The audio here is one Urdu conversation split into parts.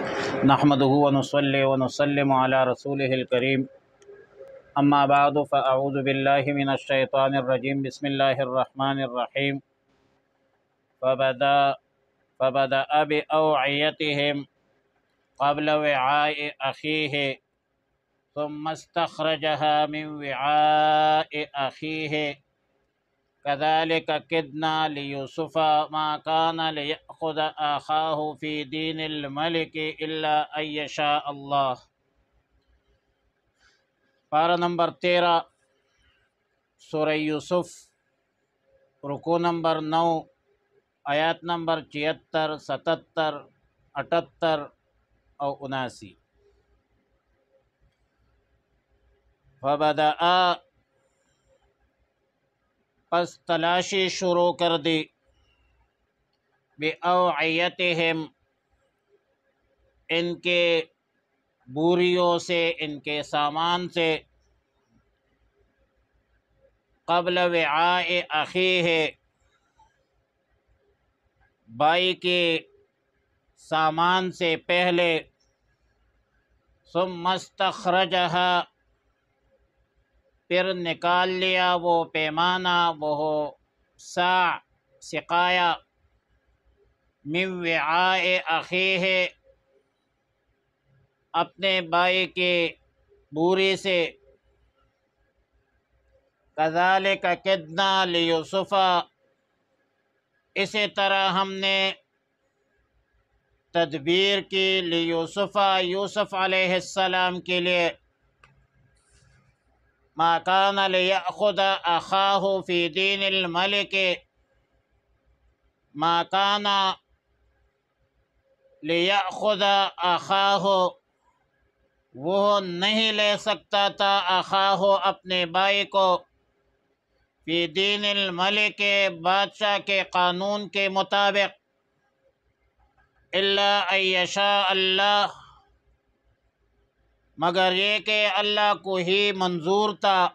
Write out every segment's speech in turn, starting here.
نحمده ونصلي ونسلم على رسوله الكريم أما بعد فأعوذ بالله من الشيطان الرجيم بسم الله الرحمن الرحيم فبدأ بأوعيتهم قبل وعاء أخيه ثم استخرجها من وعاء أخيه كذلك كدنا ليوسف ما كان ليأخذ أخاه في دين الملك إلا أن يشاء الله۔ پارہ نمبر 13 سورہ یوسف، رکوع نمبر 9، آیات نمبر 76، 77، 78 اور 79۔ فبدأ، پس تلاشی شروع کر دی، بأوعیتہم، ان کے بوریوں سے، ان کے سامان سے، قبل وعاء اخیہ، بھائی کے سامان سے پہلے، ثم استخرجہا، پھر نکال لیا وہ پیمانہ، وہ صاع، سقایا، من وعاء اخیہ، اپنے بھائی کے بوری سے، کذالک کدنا لیوسف، اسی طرح ہم نے تدبیر کی لیوسف، یوسف علیہ السلام کے لیے، ما کان لیأخذ اخاہ فی دین الملک، ما کان لیأخذ اخاہ، وہ نہیں لے سکتا تھا، اخاہ، اپنے بھائی کو، فی دین الملک، بادشاہ کے قانون کے مطابق، الا ان یشاء اللہ، مگر یہ کہ اللہ کو ہی منظور تھا،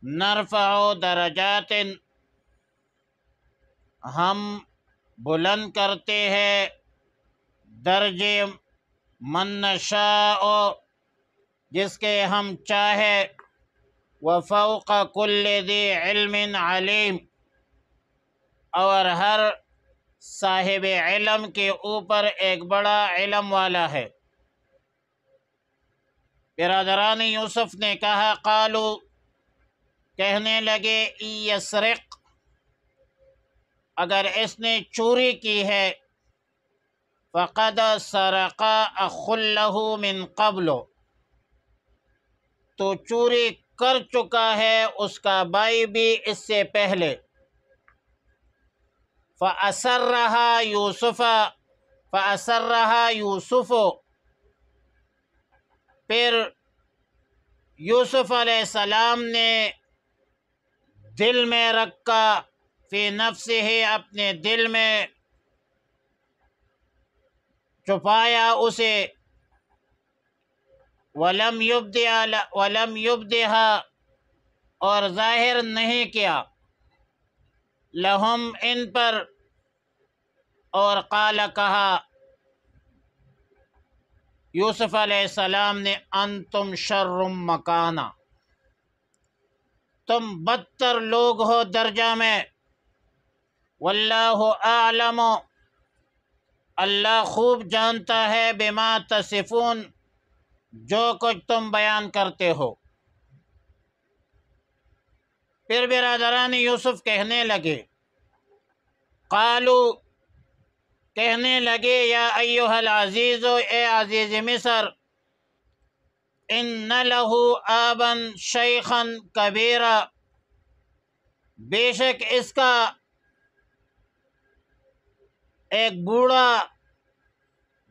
نرفع درجات، ہم بلند کرتے ہیں درجے، من نشاء، جس کے ہم چاہے، وفوق کل ذی علم علیم، اور ہر صاحب علم کے اوپر ایک بڑا علم والا ہے۔ برادران یوسف نے کہا، قالو، کہنے لگے، ان یسرق، اگر اس نے چوری کی ہے، فقد سرق اخ لہ من قبل، تو چوری کر چکا ہے اس کا بھائی بھی اس سے پہلے، فأسرها یوسف، پھر یوسف علیہ السلام نے دل میں رکھا، فی نفسہ، اپنے دل میں چھپایا اسے، ولم یبدھا، اور ظاہر نہیں کیا، لہم، ان پر، اور قال، کہا یوسف علیہ السلام نے، انتم شر مکانا، تم بدتر لوگ ہو درجہ میں، واللہ اعلم، اللہ خوب جانتا ہے، بما تصفون، جو کچھ تم بیان کرتے ہو۔ پھر برادران یوسف کہنے لگے، قالو، کہنے لگے، یا ایہا العزیز، اے عزیز مصر، ان لہ ابا شیخا کبیرا، بے شک اس کا ایک بوڑھا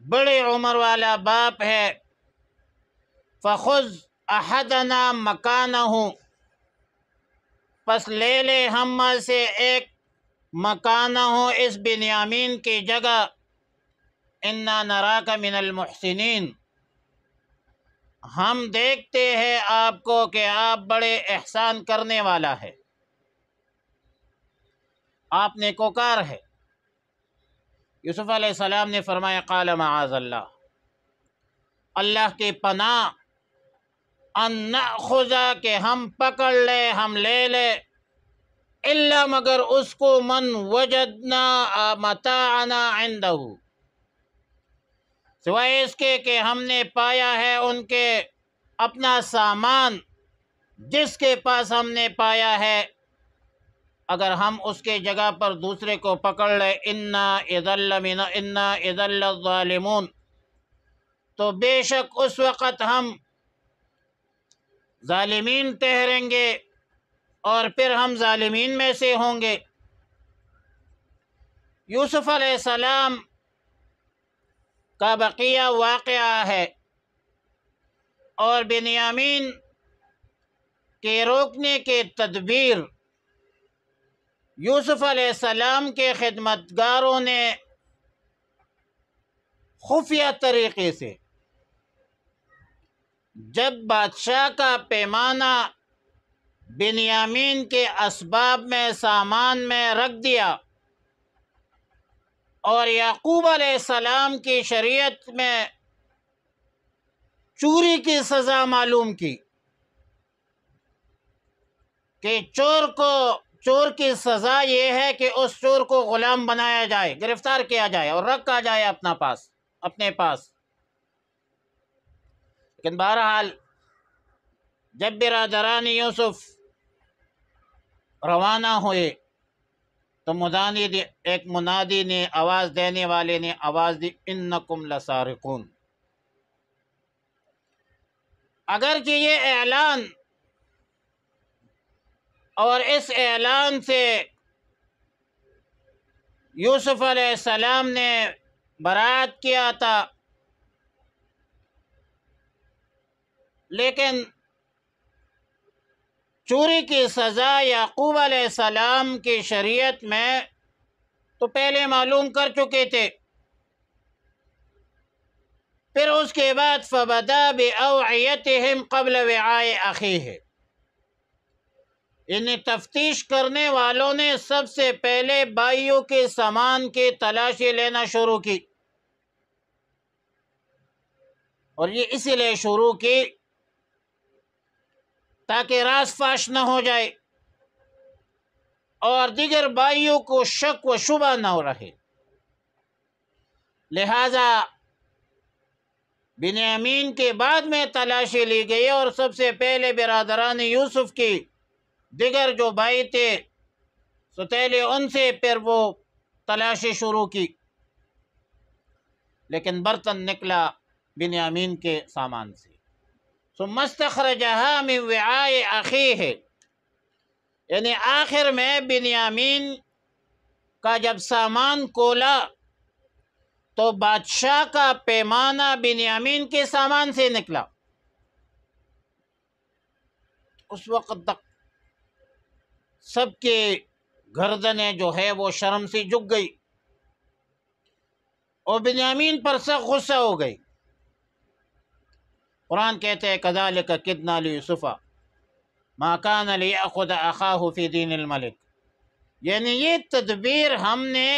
بڑی عمر والا باپ ہے، فخذ احدنا مکانہ، پس لے لے ہم میں سے ایک، مکانہ، اس بنیامین کی جگہ، انا نراک من المحسنین، ہم دیکھتے ہیں آپ کو کہ آپ بڑے احسان کرنے والا ہے، آپ نیکوکار ہے۔ یوسف علیہ السلام نے فرمایا قال معاذ اللہ، اللہ کی پناہ، ان نأخذ کہ ہم پکڑ لے، ہم لے لے، الا مگر اس کو من وجدنا متاعنا عنده، سوائے اس کے کہ ہم نے پایا ہے ان کے اپنا سامان جس کے پاس ہم نے پایا ہے، اگر ہم اس کے جگہ پر دوسرے کو پکڑ لے انا اذا للظالمون، تو بے شک اس وقت ہم ظالمین ٹھہریں گے اور پھر ہم ظالمین میں سے ہوں گے۔ یوسف علیہ السلام کا بقیہ واقعہ ہے، اور بنیامین کے روکنے کے تدبیر یوسف علیہ السلام کے خدمتگاروں نے خفیہ طریقے سے، جب بادشاہ کا پیمانہ بنیامین کے اسباب میں، سامان میں رکھ دیا، اور یعقوب علیہ السلام کی شریعت میں چوری کی سزا معلوم کی کہ چور کی سزا یہ ہے کہ اس چور کو غلام بنایا جائے، گرفتار کیا جائے اور رکھا جائے اپنے پاس۔ لیکن بہرحال جب برادران یوسف روانہ ہوئے تو ایک منادی نے، آواز دینے والے نے آواز دی، انکم لسارقون۔ اگرچہ یہ اعلان، اور اس اعلان سے یوسف علیہ السلام نے برات کیا تھا، لیکن چوری کی سزا یعقوب علیہ السلام کی شریعت میں تو پہلے معلوم کر چکے تھے۔ پھر اس کے بعد فَبَدَا بِأَوْعِيَتِهِمْ قَبْلَ وِعَاءِ أَخِيهِ، یعنی تفتیش کرنے والوں نے سب سے پہلے بھائیوں کے سامان کی تلاشی لینا شروع کی، اور یہ اسی لیے شروع کی تاکہ راز فاش نہ ہو جائے اور دیگر بھائیوں کو شک و شبہ نہ رہے۔ لہذا بنیامین کے بعد میں تلاشی لی گئی، اور سب سے پہلے برادران یوسف کی دیگر جو بھائی تھے ستیلے، ان سے پھر وہ تلاشی شروع کی، لیکن برتن نکلا بنیامین کے سامان سے۔ ثم استخرجها من وعاء اخیہ، یعنی آخر میں بنیامین کا جب سامان کھولا تو بادشاہ کا پیمانہ بنیامین کے سامان سے نکلا۔ اس وقت تک سب کے گردنیں جو ہے وہ شرم سے جھک گئی، اور بنیامین پر سخت غصہ ہو گئی۔ قرآن کہتے ہیں کذالک کدنا لیوسف ما کان لیأخذ اخاہ فی دین الملک، یعنی یہ تدبیر ہم نے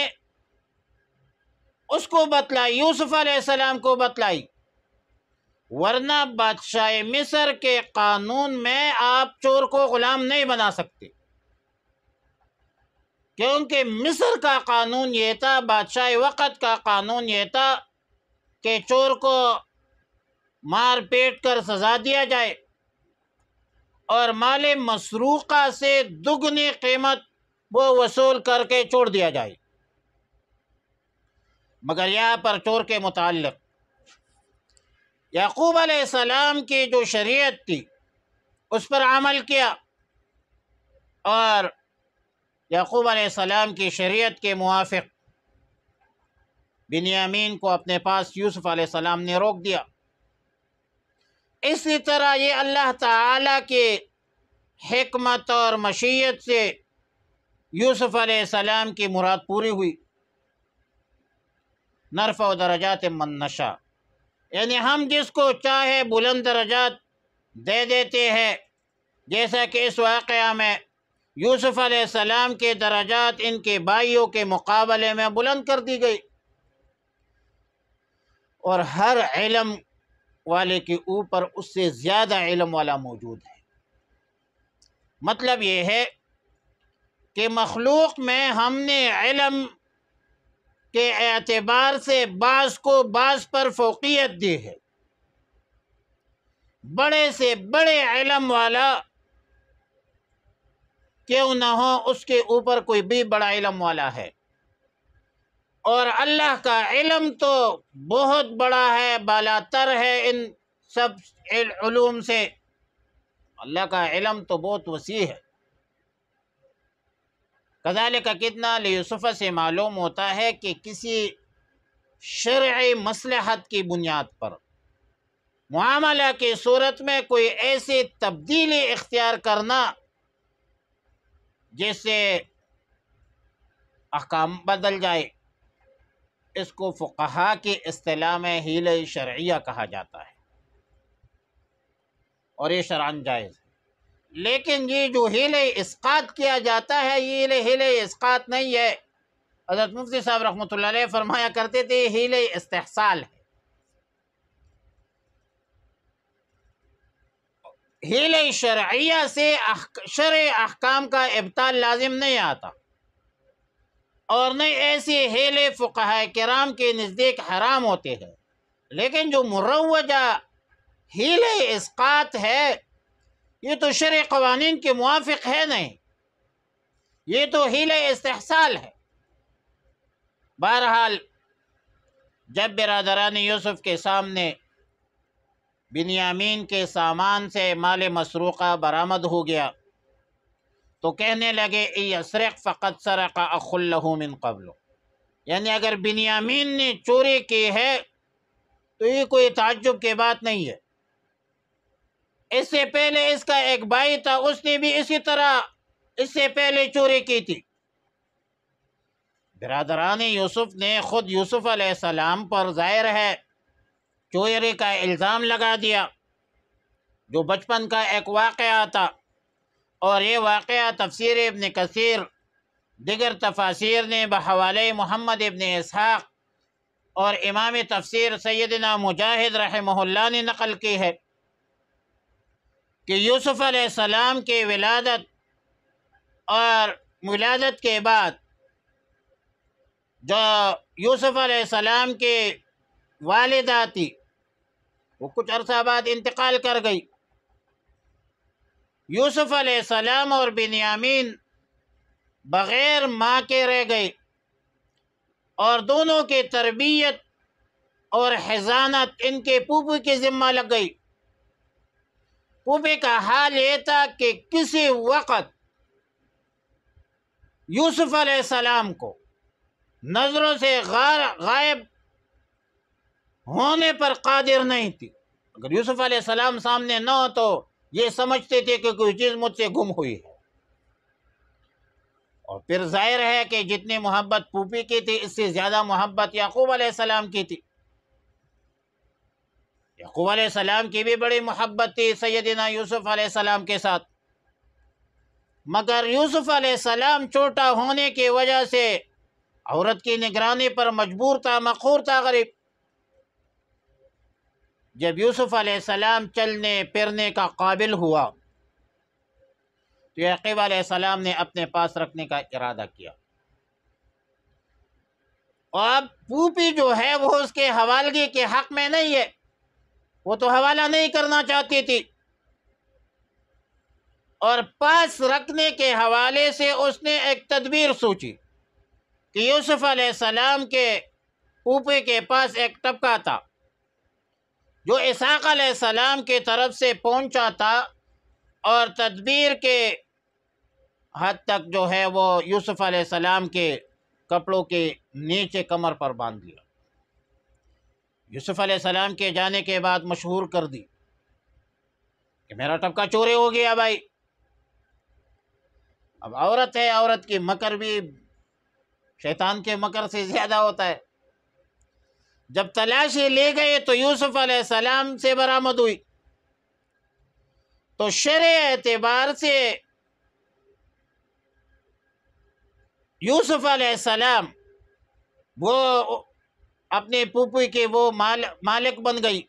اس کو بتلائی، یوسف علیہ السلام کو بتلائی، ورنہ بادشاہ مصر کے قانون میں آپ چور کو غلام نہیں بنا سکتے، کیونکہ مصر کا قانون یہ تھا، بادشاہ وقت کا قانون یہ تھا کہ چور کو مار پیٹ کر سزا دیا جائے اور مال مسروقہ سے دگنی قیمت وہ وصول کر کے چھوڑ دیا جائے۔ مگر یہاں پر چور کے متعلق یعقوب علیہ السلام کی جو شریعت تھی اس پر عمل کیا، اور یعقوب علیہ السلام کی شریعت کے موافق بنیامین کو اپنے پاس یوسف علیہ السلام نے روک دیا۔ اسی طرح یہ اللہ تعالیٰ کی حکمت اور مشیت سے یوسف علیہ السلام کی مراد پوری ہوئی۔ نرفع درجات من نشاء، یعنی ہم جس کو چاہے بلند درجات دے دیتے ہیں، جیسا کہ اس واقعہ میں یوسف علیہ السلام کے درجات ان کے بھائیوں کے مقابلے میں بلند کر دی گئی، اور ہر علم والے کے اوپر اس سے زیادہ علم والا موجود ہے۔ مطلب یہ ہے کہ مخلوق میں ہم نے علم کے اعتبار سے بعض کو بعض پر فوقیت دی ہے۔ بڑے سے بڑے علم والا کیوں نہ ہو، اس کے اوپر کوئی بھی بڑا علم والا ہے، اور اللہ کا علم تو بہت بڑا ہے، بالا تر ہے ان سب علوم سے۔ اللہ کا علم تو بہت وسیع ہے۔ کذالک کتنا لیوسف سے معلوم ہوتا ہے کہ کسی شرعی مصلحت کی بنیاد پر معاملہ کی صورت میں کوئی ایسی تبدیلی اختیار کرنا جس سے احکام بدل جائے، اس کو فقہا کی اصطلاح میں حیلہ شرعیہ کہا جاتا ہے، اور یہ شرعاً جائز ہے۔ لیکن یہ جو حیلہ اسقاط کیا جاتا ہے، یہ حیلہ اسقاط نہیں ہے۔ حضرت مفتی صاحب رحمۃ اللہ علیہ فرمایا کرتے تھے یہ حیلہ استحصال ہے۔ حیلہ شرعیہ سے شرع احکام کا ابطال لازم نہیں آتا، اور نہیں ایسے حیلے فقہاء کرام کے نزدیک حرام ہوتے ہیں۔ لیکن جو مروجہ حیلہ اسقاط ہے، یہ تو شرع قوانین کے موافق ہے نہیں، یہ تو حیلہ استحصال ہے۔ بہرحال جب برادران یوسف کے سامنے بنیامین کے سامان سے مال مسروقہ برآمد ہو گیا تو کہنے لگے یسرق فقد سرق اخ لہ من قبل، یعنی اگر بنیامین نے چوری کی ہے تو یہ کوئی تعجب کی بات نہیں ہے، اس سے پہلے اس کا ایک بھائی تھا، اس نے بھی اسی طرح اس سے پہلے چوری کی تھی۔ برادران یوسف نے خود یوسف علیہ السلام پر ظاہر ہے چوری کا الزام لگا دیا، جو بچپن کا ایک واقعہ تھا، اور یہ واقعہ تفسیر ابن کثیر دیگر تفاسیر نے بحوالے محمد ابن اسحاق اور امام تفسیر سیدنا مجاہد رحمہ اللہ نے نقل کی ہے کہ یوسف علیہ السلام کی ولادت اور ولادت کے بعد جو یوسف علیہ السلام کی والدہ تھی وہ کچھ عرصہ بعد انتقال کر گئی۔ یوسف علیہ السلام اور بنیامین بغیر ماں کے رہ گئے، اور دونوں کی تربیت اور حضانت ان کے پھوپھی کے ذمہ لگ گئی۔ پھوپھی کا حال یہ تھا کہ کسی وقت یوسف علیہ السلام کو نظروں سے غائب ہونے پر قادر نہیں تھی۔ اگر یوسف علیہ السلام سامنے نہ ہو تو یہ سمجھتے تھے کہ کوئی چیز مجھ سے گم ہوئی ہے، اور پھر ظاہر ہے کہ جتنی محبت پھوپھی کی تھی اس سے زیادہ محبت یعقوب علیہ السلام کی تھی۔ یعقوب علیہ السلام کی بھی بڑی محبت تھی سیدنا یوسف علیہ السلام کے ساتھ، مگر یوسف علیہ السلام چھوٹا ہونے کی وجہ سے عورت کی نگرانی پر مجبور تھا، مقہور تھا، غریب۔ جب یوسف علیہ السلام چلنے پھرنے کا قابل ہوا تو یعقوب علیہ السلام نے اپنے پاس رکھنے کا ارادہ کیا، اور اب پھوپھی جو ہے وہ اس کے حوالگی کے حق میں نہیں ہے، وہ تو حوالہ نہیں کرنا چاہتی تھی، اور پاس رکھنے کے حوالے سے اس نے ایک تدبیر سوچی کہ یوسف علیہ السلام کے پھوپھی کے پاس ایک طبقہ تھا جو اسحاق علیہ السلام کی طرف سے پہنچا تھا، اور تدبیر کے حد تک جو ہے وہ یوسف علیہ السلام کے کپڑوں کے نیچے کمر پر باندھ لیا۔ یوسف علیہ السلام کے جانے کے بعد مشہور کر دی کہ میرا طبقہ چوری ہو گیا بھائی۔ اب عورت ہے، عورت کی مکر بھی شیطان کے مکر سے زیادہ ہوتا ہے۔ جب تلاشی لے گئے تو یوسف علیہ السلام سے برآمد ہوئی، تو شرع اعتبار سے یوسف علیہ السلام وہ اپنے پھوپھی کے وہ مالک بن گئی،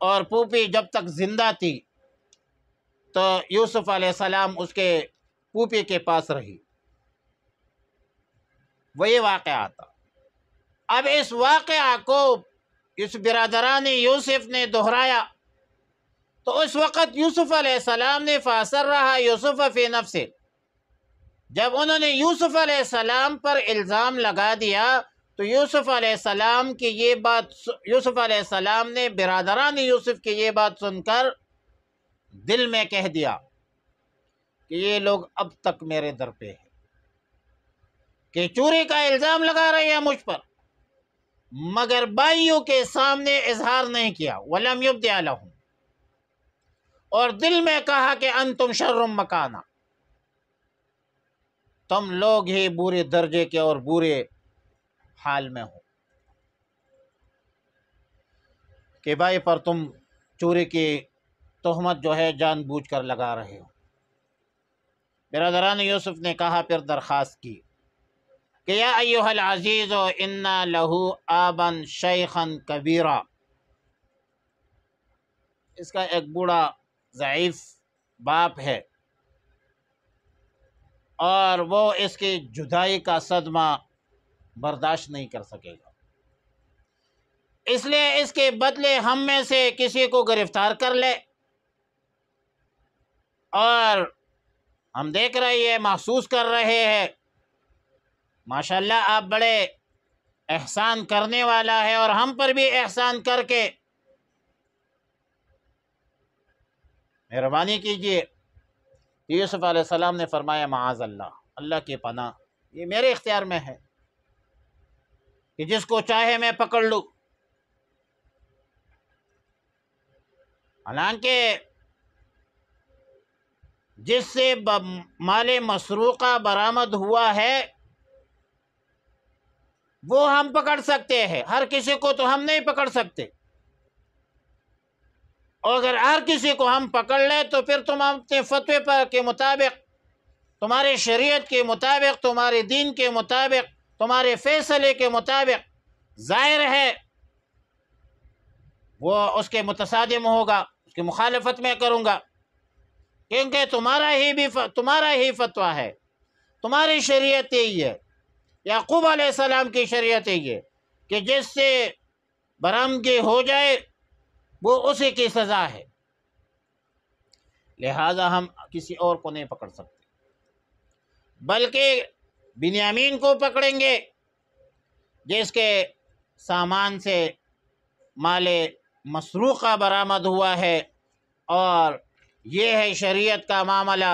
اور پھوپھی جب تک زندہ تھی تو یوسف علیہ السلام اس کے پھوپھی کے پاس رہی۔ وہی واقعہ تھا۔ اب اس واقعہ کو اس برادران یوسف نے دہرایا، تو اس وقت یوسف علیہ السلام نے فَأَسَرَّهَا يُوسُفُ فِي نَفْسِهِ، جب انہوں نے یوسف علیہ السلام پر الزام لگا دیا تو یوسف علیہ السلام کی یہ بات، یوسف علیہ السلام نے برادران یوسف کی یہ بات سن کر دل میں کہہ دیا کہ یہ لوگ اب تک میرے در پہ ہیں، کہ چوری کا الزام لگا رہے ہیں مجھ پر، مگر بھائیوں کے سامنے اظہار نہیں کیا۔ وَلَمْ يُبْدِ لَهُمْ، اور دل میں کہا کہ انتم شر مکانا، تم لوگ ہی برے درجے کے اور برے حال میں ہو، کہ بھائی پر تم چوری کی تہمت جو ہے جان بوجھ کر لگا رہے ہو۔ برادران یوسف نے کہا، پھر درخواست کی کہ یا ایھا العزیز ان لہ آبا شیخا کبیرا، اس کا ایک بوڑھا ضعیف باپ ہے اور وہ اس کی جدائی کا صدمہ برداشت نہیں کر سکے گا، اس لیے اس کے بدلے ہم میں سے کسی کو گرفتار کر لے، اور ہم دیکھ رہے ہیں، محسوس کر رہے ہیں، ماشاءاللہ آپ بڑے احسان کرنے والا ہے، اور ہم پر بھی احسان کر کے مہربانی کیجیے۔ یوسف علیہ السلام نے فرمایا معاذ اللہ، اللہ کی پناہ، یہ میرے اختیار میں ہے کہ جس کو چاہے میں پکڑ لوں۔ حالانکہ جس سے مال مسروقہ برآمد ہوا ہے وہ ہم پکڑ سکتے ہیں، ہر کسی کو تو ہم نہیں پکڑ سکتے، اور اگر ہر کسی کو ہم پکڑ لیں تو پھر تم اپنے فتوے پر کے مطابق، تمہارے شریعت کے مطابق، تمہارے دین کے مطابق، تمہارے فیصلے کے مطابق، ظاہر ہے وہ اس کے متصادم ہوگا، اس کی مخالفت میں کروں گا، کیونکہ تمہارا ہی فتویٰ ہے، تمہاری شریعت یہی ہے، یعقوب علیہ السلام کی شریعت یہی ہے کہ جس سے برآمدگی ہو جائے وہ اسی کی سزا ہے، لہذا ہم کسی اور کو نہیں پکڑ سکتے، بلکہ بنیامین کو پکڑیں گے جس کے سامان سے مال مسروقہ برآمد ہوا ہے، اور یہ ہے شریعت کا معاملہ،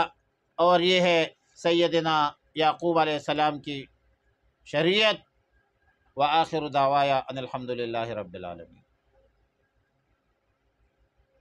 اور یہ ہے سیدنا یعقوب علیہ السلام کی شریعت۔ وآخر دعوایا ان الحمد للہ رب العالمین۔